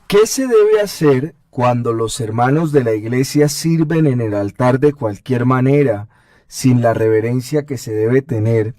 ¿Qué se debe hacer cuando los hermanos de la iglesia sirven en el altar de cualquier manera, sin la reverencia que se debe tener,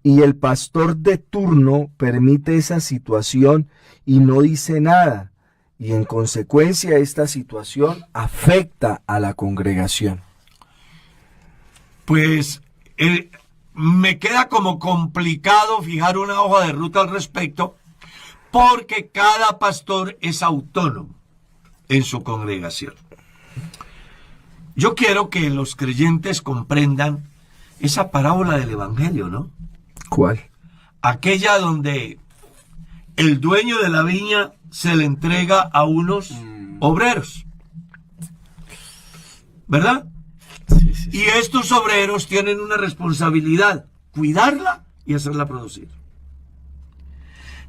y el pastor de turno permite esa situación y no dice nada, y en consecuencia esta situación afecta a la congregación? Pues me queda como complicado fijar una hoja de ruta al respecto, porque cada pastor es autónomo en su congregación. Yo quiero que los creyentes comprendan esa parábola del Evangelio, ¿no? ¿Cuál? Aquella donde el dueño de la viña se le entrega a unos obreros, ¿verdad? Sí. Y estos obreros tienen una responsabilidad: cuidarla y hacerla producir.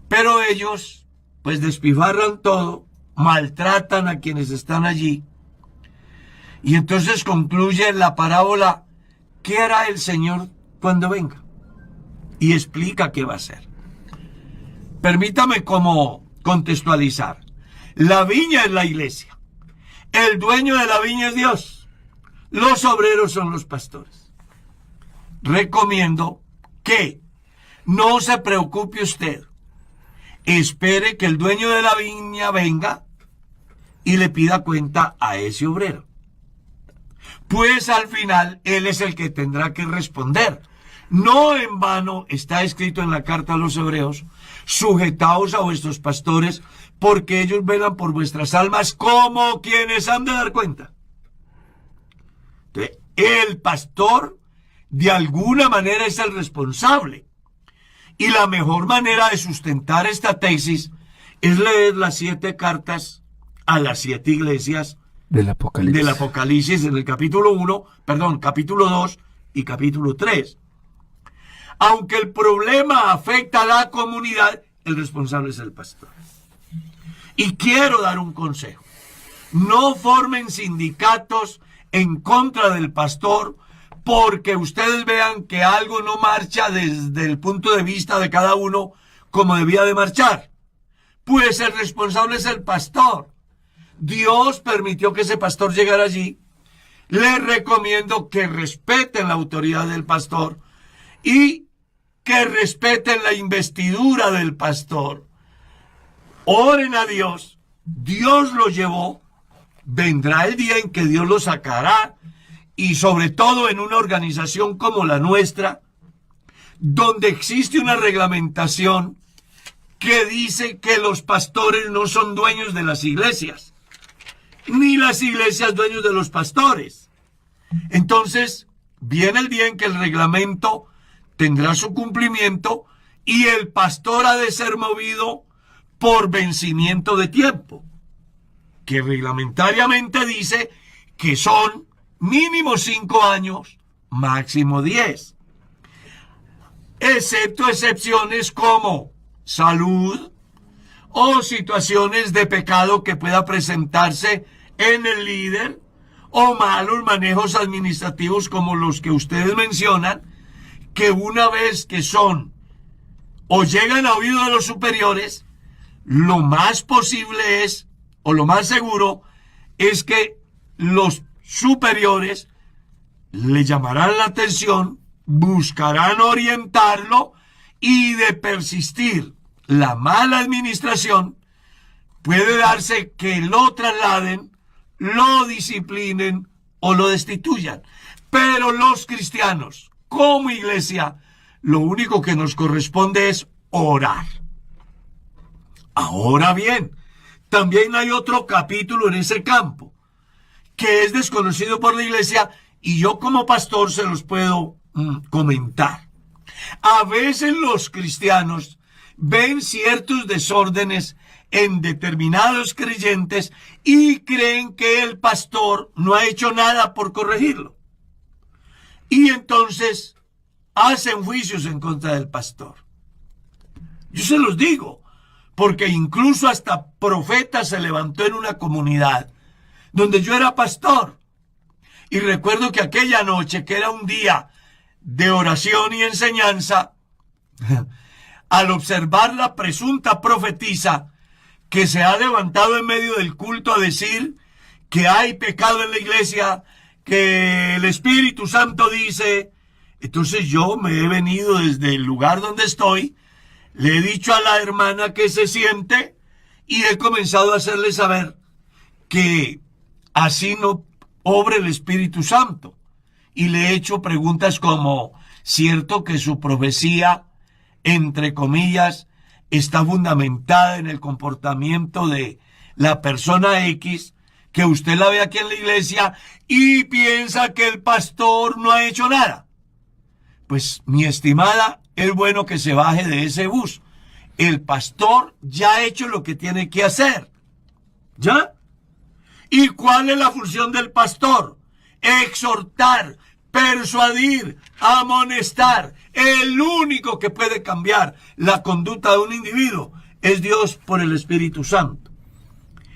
Pero ellos, pues, despifarran todo, maltratan a quienes están allí. Y entonces concluye la parábola: ¿qué hará el Señor cuando venga? Y explica qué va a hacer. Permítame como contextualizar. La viña es la iglesia. El dueño de la viña es Dios. Los obreros son los pastores. Recomiendo que no se preocupe usted. Espere que el dueño de la viña venga y le pida cuenta a ese obrero. Pues al final él es el que tendrá que responder. No en vano está escrito en la carta a los hebreos: sujetaos a vuestros pastores, porque ellos velan por vuestras almas como quienes han de dar cuenta. Entonces, el pastor de alguna manera es el responsable. Y la mejor manera de sustentar esta tesis es leer las 7 cartas a las 7 iglesias Del Apocalipsis. en el capítulo 2 y capítulo 3. Aunque el problema afecta a la comunidad, el responsable es el pastor. Y quiero dar un consejo: no formen sindicatos en contra del pastor porque ustedes vean que algo no marcha desde el punto de vista de cada uno como debía de marchar. Pues el responsable es el pastor. Dios permitió que ese pastor llegara allí. Les recomiendo que respeten la autoridad del pastor y que respeten la investidura del pastor. Oren a Dios. Dios lo llevó. Vendrá el día en que Dios lo sacará. Y sobre todo en una organización como la nuestra, donde existe una reglamentación que dice que los pastores no son dueños de las iglesias, ni las iglesias dueños de los pastores. Entonces, viene el día en que el reglamento tendrá su cumplimiento y el pastor ha de ser movido por vencimiento de tiempo, que reglamentariamente dice que son mínimo 5 años, máximo 10. Excepto excepciones como salud o situaciones de pecado que pueda presentarse en el líder, o malos manejos administrativos como los que ustedes mencionan, que una vez que son o llegan a oído de los superiores, lo más posible es, o lo más seguro, es que los superiores le llamarán la atención, buscarán orientarlo, y de persistir la mala administración, puede darse que lo trasladen, lo disciplinen o lo destituyan. Pero los cristianos, como iglesia, lo único que nos corresponde es orar. Ahora bien, también hay otro capítulo en ese campo que es desconocido por la iglesia, y yo como pastor se los puedo comentar. A veces los cristianos ven ciertos desórdenes en determinados creyentes y creen que el pastor no ha hecho nada por corregirlo. Y entonces hacen juicios en contra del pastor. Yo se los digo, porque incluso hasta profeta se levantó en una comunidad donde yo era pastor. Y recuerdo que aquella noche, que era un día de oración y enseñanza, al observar la presunta profetisa que se ha levantado en medio del culto a decir que hay pecado en la iglesia, que el Espíritu Santo dice. Entonces yo me he venido desde el lugar donde estoy, le he dicho a la hermana que se siente y he comenzado a hacerle saber que así no obra el Espíritu Santo. Y le he hecho preguntas como, ¿cierto que su profecía, entre comillas, está fundamentada en el comportamiento de la persona X, que usted la ve aquí en la iglesia y piensa que el pastor no ha hecho nada? Pues, mi estimada, es bueno que se baje de ese bus. El pastor ya ha hecho lo que tiene que hacer. ¿Ya? ¿Y cuál es la función del pastor? Exhortar, persuadir, amonestar. El único que puede cambiar la conducta de un individuo es Dios por el Espíritu Santo.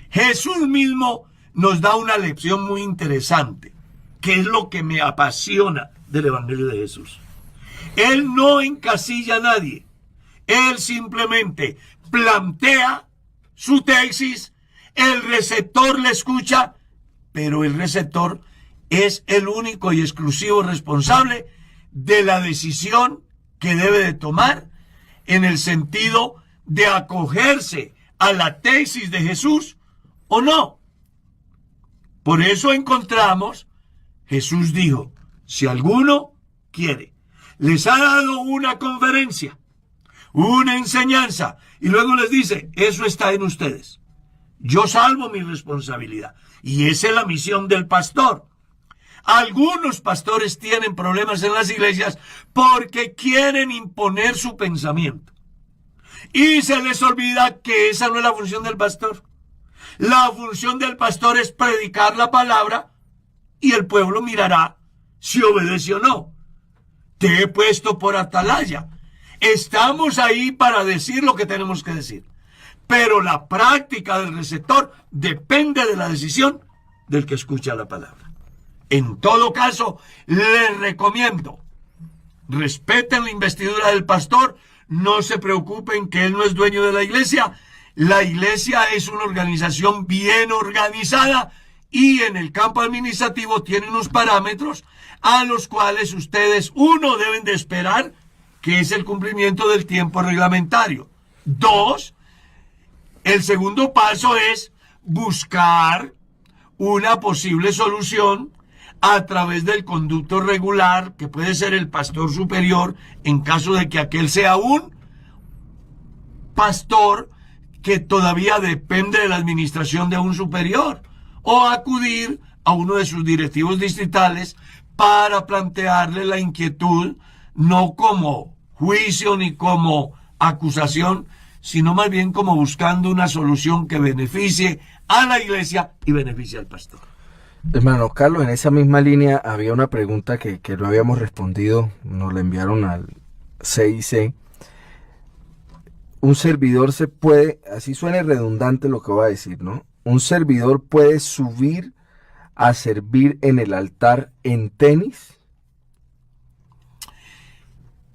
Jesús mismo nos da una lección muy interesante, que es lo que me apasiona del Evangelio de Jesús. Él no encasilla a nadie. Él simplemente plantea su tesis, el receptor le escucha, pero el receptor es el único y exclusivo responsable de la decisión que debe de tomar en el sentido de acogerse a la tesis de Jesús o no. Por eso encontramos, Jesús dijo, si alguno quiere, les ha dado una conferencia, una enseñanza, y luego les dice, eso está en ustedes. Yo salvo mi responsabilidad. Y esa es la misión del pastor. Algunos pastores tienen problemas en las iglesias porque quieren imponer su pensamiento. Y se les olvida que esa no es la función del pastor. La función del pastor es predicar la palabra y el pueblo mirará si obedece o no. Te he puesto por atalaya. Estamos ahí para decir lo que tenemos que decir. Pero la práctica del receptor depende de la decisión del que escucha la palabra. En todo caso, les recomiendo, respeten la investidura del pastor, no se preocupen que él no es dueño de la iglesia. La iglesia es una organización bien organizada y en el campo administrativo tiene unos parámetros a los cuales ustedes, uno, deben de esperar, que es el cumplimiento del tiempo reglamentario. Dos, el segundo paso es buscar una posible solución a través del conducto regular, que puede ser el pastor superior, en caso de que aquel sea un pastor que todavía depende de la administración de un superior, o acudir a uno de sus directivos distritales para plantearle la inquietud, no como juicio ni como acusación, sino más bien como buscando una solución que beneficie a la iglesia y beneficie al pastor. Hermano Carlos, en esa misma línea había una pregunta que no habíamos respondido, nos la enviaron al CIC. Un servidor se puede, así suene redundante lo que voy a decir, ¿no? Un servidor puede subir a servir en el altar en tenis.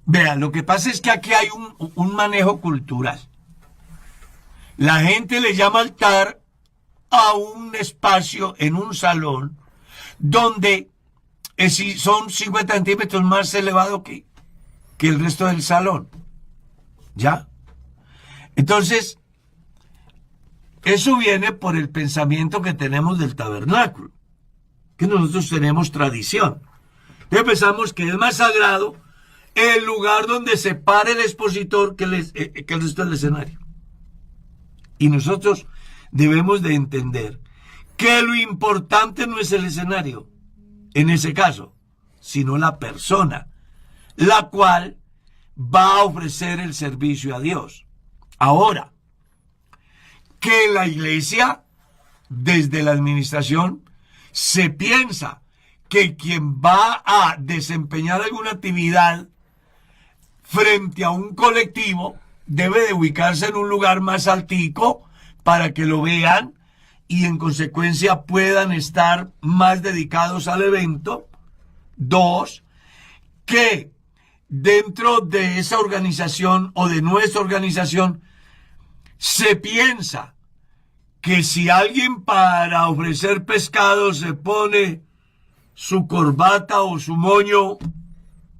Vean, lo que pasa es que aquí hay un manejo cultural. La gente le llama altar a un espacio en un salón donde son 50 centímetros más elevado que el resto del salón. ¿Ya? Entonces, eso viene por el pensamiento que tenemos del tabernáculo, que nosotros tenemos tradición. Entonces pensamos que es más sagrado el lugar donde se para el expositor que el resto del escenario. Y nosotros debemos de entender que lo importante no es el escenario, en ese caso, sino la persona, la cual va a ofrecer el servicio a Dios. Ahora, que la iglesia, desde la administración, se piensa que quien va a desempeñar alguna actividad frente a un colectivo debe de ubicarse en un lugar más altico para que lo vean y en consecuencia puedan estar más dedicados al evento. Dos, que dentro de esa organización o de nuestra organización se piensa que si alguien para ofrecer pescado se pone su corbata o su moño,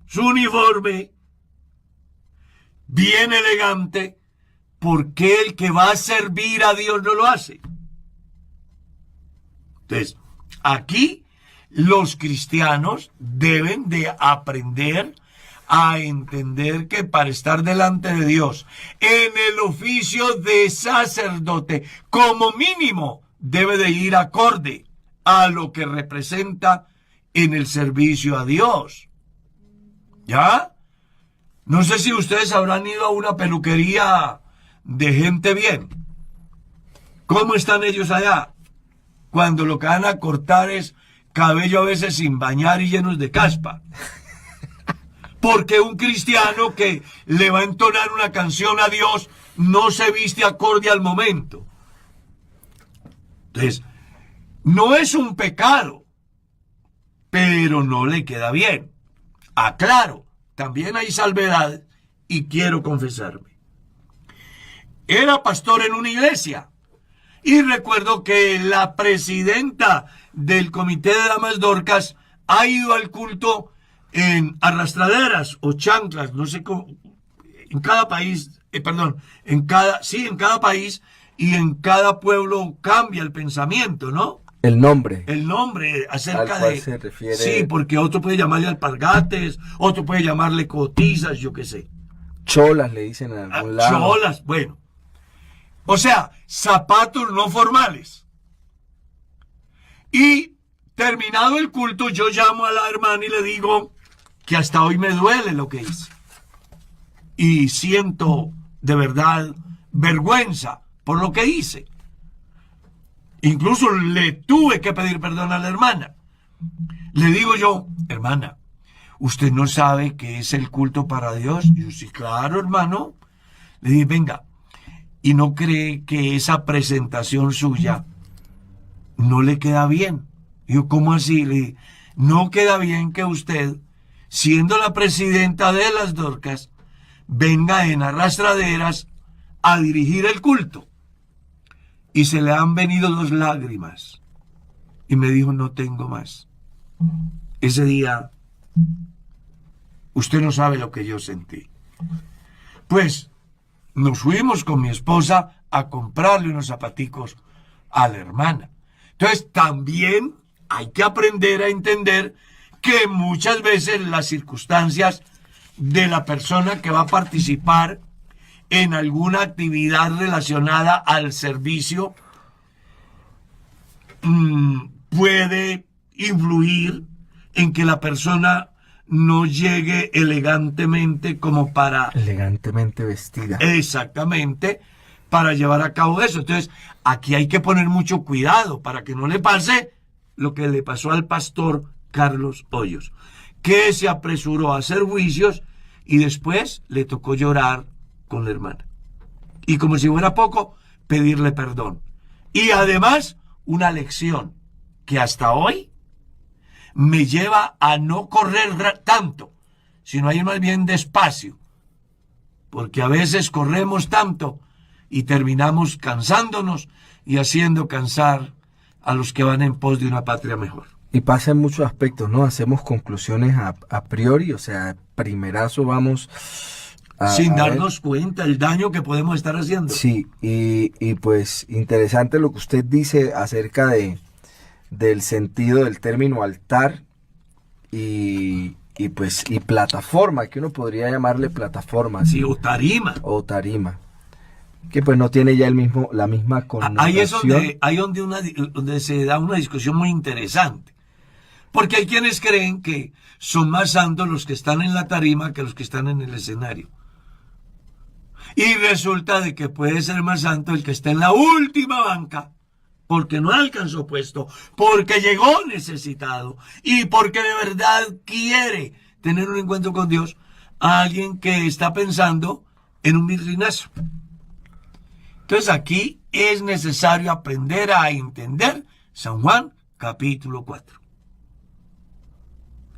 su uniforme, bien elegante, ¿por qué el que va a servir a Dios no lo hace? Entonces, aquí los cristianos deben de aprender a entender que para estar delante de Dios en el oficio de sacerdote, como mínimo, debe de ir acorde a lo que representa en el servicio a Dios. ¿Ya? No sé si ustedes habrán ido a una peluquería de gente bien. ¿Cómo están ellos allá? Cuando lo que van a cortar es cabello a veces sin bañar y llenos de caspa. Porque un cristiano que le va a entonar una canción a Dios no se viste acorde al momento. Entonces, no es un pecado, pero no le queda bien. Aclaro, también hay salvedad y quiero confesarme. Era pastor en una iglesia y recuerdo que la presidenta del comité de damas Dorcas ha ido al culto en arrastraderas o chanclas, no sé cómo, en cada país, en cada país y en cada pueblo cambia el pensamiento, ¿no? El nombre acerca al cual de... se refiere. Sí, porque otro puede llamarle alpargates, otro puede llamarle cotizas, yo qué sé. Cholas le dicen en algún lado. Cholas, bueno. O sea, zapatos no formales. Y terminado el culto, yo llamo a la hermana y le digo que hasta hoy me duele lo que hice. Y siento de verdad vergüenza por lo que hice. Incluso le tuve que pedir perdón a la hermana. Le digo yo, hermana, ¿usted no sabe que es el culto para Dios? Y yo, sí, claro, hermano. Le dije, venga, ¿y no cree que esa presentación suya no le queda bien? Y yo, ¿cómo así? Le dije, no queda bien que usted, siendo la presidenta de las Dorcas, venga en arrastraderas a dirigir el culto. Y se le han venido 2 lágrimas. Y me dijo, no tengo más. Ese día, usted no sabe lo que yo sentí. Pues, nos fuimos con mi esposa a comprarle unos zapaticos a la hermana. Entonces, también hay que aprender a entender que muchas veces las circunstancias de la persona que va a participar en alguna actividad relacionada al servicio puede influir en que la persona no llegue elegantemente como para... Elegantemente vestida. Exactamente, para llevar a cabo eso. Entonces, aquí hay que poner mucho cuidado para que no le pase lo que le pasó al pastor Carlos Hoyos, que se apresuró a hacer juicios y después le tocó llorar con la hermana. Y como si fuera poco, pedirle perdón. Y además, una lección que hasta hoy me lleva a no correr tanto, sino a ir más bien despacio. Porque a veces corremos tanto y terminamos cansándonos y haciendo cansar a los que van en pos de una patria mejor. Y pasa en muchos aspectos, ¿no? Hacemos conclusiones a priori, o sea, primerazo vamos sin darnos cuenta el daño que podemos estar haciendo. Sí, y pues interesante lo que usted dice acerca del sentido del término altar y plataforma, que uno podría llamarle plataforma. Sí, o tarima. O tarima. Que pues no tiene ya la misma connotación. Ahí es donde se da una discusión muy interesante. Porque hay quienes creen que son más santos los que están en la tarima que los que están en el escenario. Y resulta de que puede ser más santo el que está en la última banca, porque no alcanzó puesto, porque llegó necesitado y porque de verdad quiere tener un encuentro con Dios, a alguien que está pensando en un virreinazo. Entonces aquí es necesario aprender a entender San Juan capítulo 4.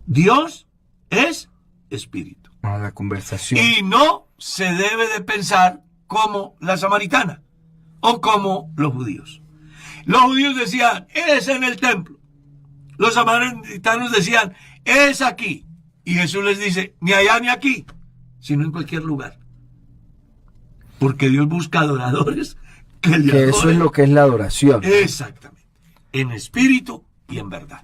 Dios es espíritu. La conversación. Y no se debe de pensar como la samaritana o como los judíos. Los judíos decían, es en el templo. Los samaritanos decían, es aquí. Y Jesús les dice, ni allá ni aquí, sino en cualquier lugar. Porque Dios busca adoradores que le Que eso es adoren. lo que es la adoración. Exactamente. En espíritu y en verdad.